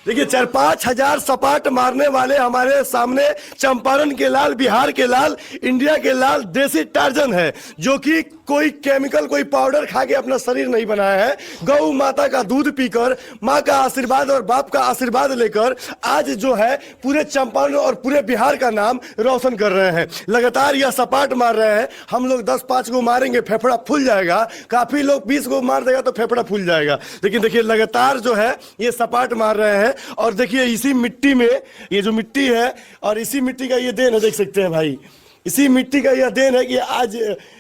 देखिए 4-5 हजार सपाट मारने वाले हमारे सामने चंपारण के लाल, बिहार के लाल, इंडिया के लाल देसी टार्जन है, जो कि कोई केमिकल, कोई पाउडर खा के अपना शरीर नहीं बनाया है। गौ माता का दूध पीकर, माँ का आशीर्वाद और बाप का आशीर्वाद लेकर आज जो है पूरे चंपारण और पूरे बिहार का नाम रोशन कर रहे हैं। लगातार यह सपाट मार रहे हैं। हम लोग 10-5 को मारेंगे फेफड़ा फूल जाएगा, काफी लोग 20 को मार देगा तो फेफड़ा फूल जाएगा। लेकिन देखिए लगातार जो है ये सपाट मार रहे हैं। और देखिए इसी मिट्टी में, ये जो मिट्टी है और इसी मिट्टी का ये देन है, देख सकते हैं भाई, इसी मिट्टी का यह देन है कि आज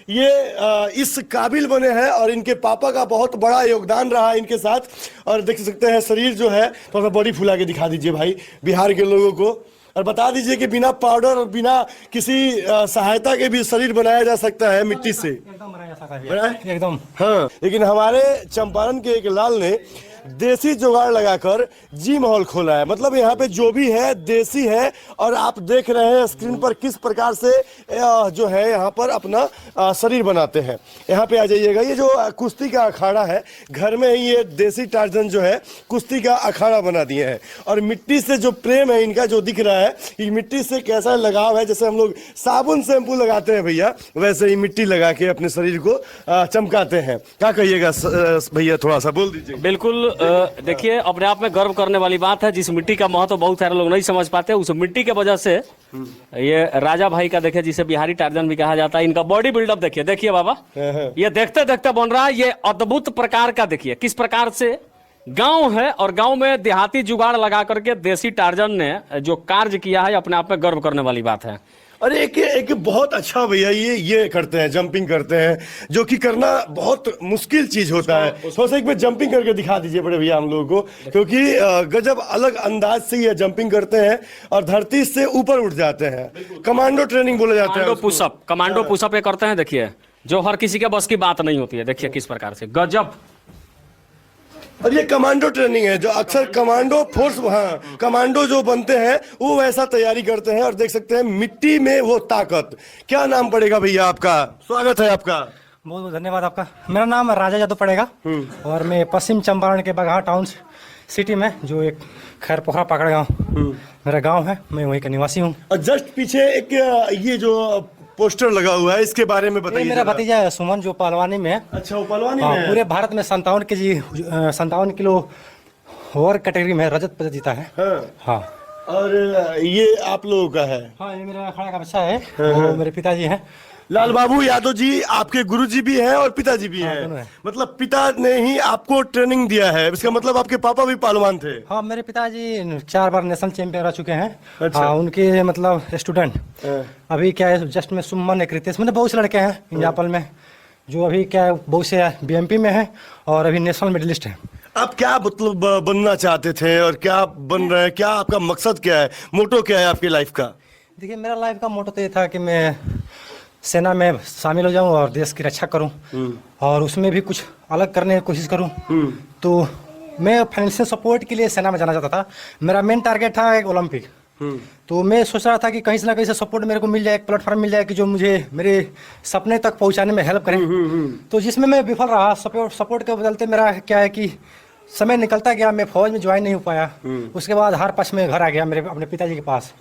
ये इस काबिल बने हैं। और इनके पापा का बहुत बड़ा योगदान रहा है इनके साथ। और देख सकते हैं शरीर जो है, थोड़ा सा बॉडी फुला के दिखा दीजिए भाई बिहार के लोगों को, और बता दीजिए कि बिना पाउडर और बिना किसी सहायता के भी शरीर बनाया जा सकता है मिट्टी से। एकदम बनाया जा सकता है एकदम। हाँ, लेकिन हमारे चंपारण के एक लाल ने देसी जुगाड़ लगाकर जिम हॉल खोला है। मतलब यहाँ पे जो भी है देसी है। और आप देख रहे हैं स्क्रीन पर किस प्रकार से जो है यहाँ पर अपना शरीर बनाते हैं। यहाँ पे आ जाइएगा, ये जो कुश्ती का अखाड़ा है, घर में ही ये देसी टार्जन जो है कुश्ती का अखाड़ा बना दिए हैं। और मिट्टी से जो प्रेम है इनका, जो दिख रहा है कि मिट्टी से कैसा लगाव है, जैसे हम लोग साबुन शैम्पू लगाते हैं भैया, वैसे ही मिट्टी लगा के अपने शरीर को चमकाते हैं। क्या कहिएगा भैया, थोड़ा सा बोल दीजिए। बिल्कुल, देखिए अपने आप में गर्व करने वाली बात है। जिस मिट्टी का महत्व बहुत सारे लोग नहीं समझ पाते, उस मिट्टी के वजह से ये राजा भाई का देखिए, जिसे बिहारी टार्जन भी कहा जाता है, इनका बॉडी बिल्डअप देखिए। देखिए बाबा, ये देखते देखते बन रहा है। ये अद्भुत प्रकार का देखिए किस प्रकार से गांव है, और गांव में देहाती जुगाड़ लगा करके देसी टार्जन ने जो कार्य किया है, अपने आप में गर्व करने वाली बात है। अरे एक बहुत अच्छा भैया ये करते हैं, जंपिंग करते हैं, जो कि करना बहुत मुश्किल चीज होता है। थोड़ा सा एक बार जंपिंग करके दिखा दीजिए बड़े भैया हम लोगों को, क्योंकि गजब अलग अंदाज से ये जंपिंग करते हैं और धरती से ऊपर उठ जाते हैं। कमांडो ट्रेनिंग बोले जाते हैं। कमांडो पुशअप ये करते हैं, देखिए, जो हर किसी के बस की बात नहीं होती है। देखिए किस प्रकार से गजब। और ये कमांडो ट्रेनिंग है, जो अक्सर कमांडो फोर्स, हाँ, कमांडो जो बनते हैं वो वैसा तैयारी करते हैं। और देख सकते हैं मिट्टी में वो ताकत। क्या नाम पड़ेगा भैया आपका? स्वागत है आपका। बहुत बहुत धन्यवाद आपका। मेरा नाम राजा यादव पड़ेगा और मैं पश्चिम चंपारण के बगहा टाउन सिटी में, जो एक खैर पोखरा पकड़ गाँव मेरा गाँव है, मैं वहीं का निवासी हूँ। और जस्ट पीछे एक ये जो पोस्टर लगा हुआ है, इसके बारे में बताइए। मेरा भतीजा है सुमन, जो पहलवानी में है। अच्छा, वो पहलवानी में है। पूरे भारत में 57 किलो वर्ग कैटेगरी में रजत पदक जीता है। हाँ। और ये आप लोगों का है? हाँ, ये मेरा अखाड़ा का बच्चा है। वो मेरे पिताजी हैं, लाल बाबू यादव जी। आपके गुरुजी भी हैं और पिताजी भी हैं। मतलब पिता ने ही आपको ट्रेनिंग दिया है, इसका मतलब आपके पापा भी पहलवान थे? हाँ, मेरे पिताजी 4 बार नेशनल चैंपियन रह चुके हैं। अच्छा। हाँ, उनके मतलब स्टूडेंट अभी क्या है, जस्ट में सुमन, कृतेश, मतलब बहुत से लड़के हैं इंडियापल में, जो अभी क्या है बहुत से बीएमपी में है और अभी नेशनल मेडलिस्ट है। आप क्या मतलब बनना चाहते थे और क्या बन रहे हैं? क्या आपका मकसद क्या है, मोटो क्या है आपकी लाइफ का? देखिए, मेरा लाइफ का मोटो तो ये था कि मैं सेना में शामिल हो जाऊं और देश की रक्षा करूं और उसमें भी कुछ अलग करने की कोशिश करूं। तो मैं फाइनेंशियल सपोर्ट के लिए सेना में जाना चाहता था। मेरा मेन टारगेट था एक ओलंपिक। तो मैं सोच रहा था कि कहीं से ना कहीं से सपोर्ट मेरे को मिल जाए, एक प्लेटफॉर्म मिल जाए कि जो मुझे मेरे सपने तक पहुंचाने में हेल्प करे। तो जिसमें मैं विफल रहा। सपोर्ट के बदलते मेरा क्या है कि समय निकलता गया, मैं फौज में ज्वाइन नहीं हो पाया। उसके बाद हर पक्ष में घर आ गया मेरे अपने पिताजी के पास।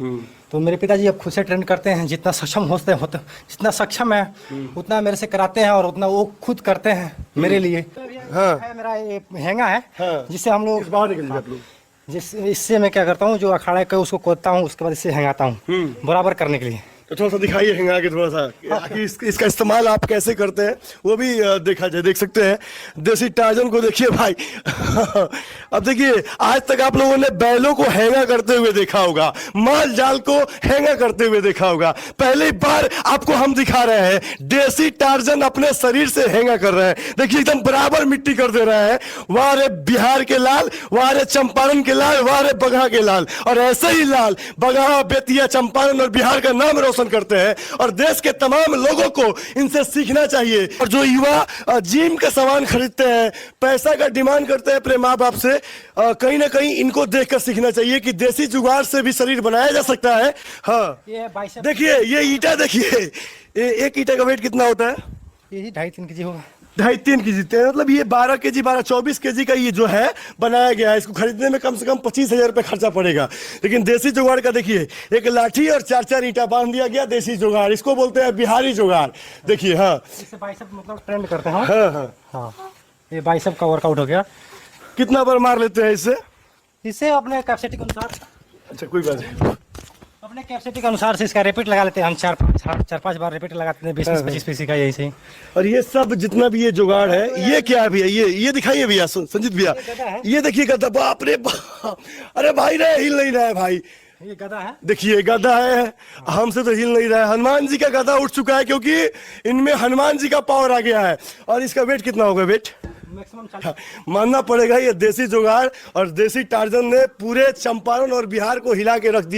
तो मेरे पिताजी अब खुद से ट्रेन करते हैं, जितना सक्षम होते जितना सक्षम है उतना मेरे से कराते हैं और उतना वो खुद करते हैं मेरे लिए। हाँ। मेरा ये हेंगा है। हाँ। जिससे हम लोग बाहर निकल जाते हैं। इससे मैं क्या करता हूँ, जो अखाड़ा का उसको खोदता हूँ, उसके बाद इससे हेंगाता हूँ बराबर करने के लिए। तो थोड़ा सा दिखाइए हिंगा के, थोड़ा सा कि इसका इस्तेमाल आप कैसे करते हैं वो भी देखा जाए। देख सकते हैं देसी टार्जन को, देखिए भाई। अब देखिए, आज तक आप लोगों ने बैलों को हैंगा करते हुए देखा होगा, माल जाल को हैंगा करते हुए देखा होगा। पहली बार आपको हम दिखा रहे हैं देसी टार्जन अपने शरीर से हैंगा कर रहे हैं। देखिए एकदम बराबर मिट्टी कर दे रहा है। वाह रे बिहार के लाल, वाह रे चंपारण के लाल, वाह रे बगहा के लाल। और ऐसे ही लाल बगहा, बेतिया, चंपारण और बिहार का नाम करते हैं और देश के तमाम लोगों को इनसे सीखना चाहिए। और जो युवा जिम का सामान खरीदते हैं, पैसा का डिमांड करते हैं अपने माँ बाप से, कहीं ना कहीं इनको देखकर सीखना चाहिए कि देसी जुगाड़ से भी शरीर बनाया जा सकता है। हाँ, देखिए ये ईटा, देखिए एक ईटा का वेट कितना होता है? यही 2.5-3 kg होगा। 2.5-3 केजी, मतलब ये 12 केजी 24 केजी का ये जो है बनाया गया है। इसको खरीदने में कम से कम 25,000 रुपये खर्चा पड़ेगा। लेकिन देसी जुगाड़ का देखिए, एक लाठी और 4-4 ईंटा बांध दिया गया, देसी जुगाड़, इसको बोलते हैं बिहारी जुगाड़। देखिए, हाँ इससे बाइसेप मतलब ट्रेंड करते हैं। हाँ हाँ, हाँ, ये बाइसेप का वर्कआउट हो गया। कितना बार मार लेते हैं इससे? इससे अपने कैपेसिटी के अनुसार, अच्छा कोई बात नहीं, अपने कैपेसिटी के अनुसार से इसका रिपीट लगा लेते हैं हम। 4-5 बार रिपीट लगाते हैं 20-25 पीसी का, यही सही। और ये सब जितना भी ये जुगाड़ है, ये क्या है भैया? ये दिखाइए भैया, संजीत भैया, ये देखिए गदा। बाप रे बाप, अरे भाई रे, हिल नहीं रहा है भाई। ये गदा है, देखिए गदा है, हमसे तो हिल नहीं रहा है। हनुमान जी का गदा उठ चुका है, क्योंकि इनमें हनुमान जी का पावर आ गया है। और इसका वेट कितना होगा? वेट मैक्सिमम मानना पड़ेगा, ये देसी जुगाड़ और देसी टार्जन ने पूरे चंपारण और बिहार को हिला के रख दिया।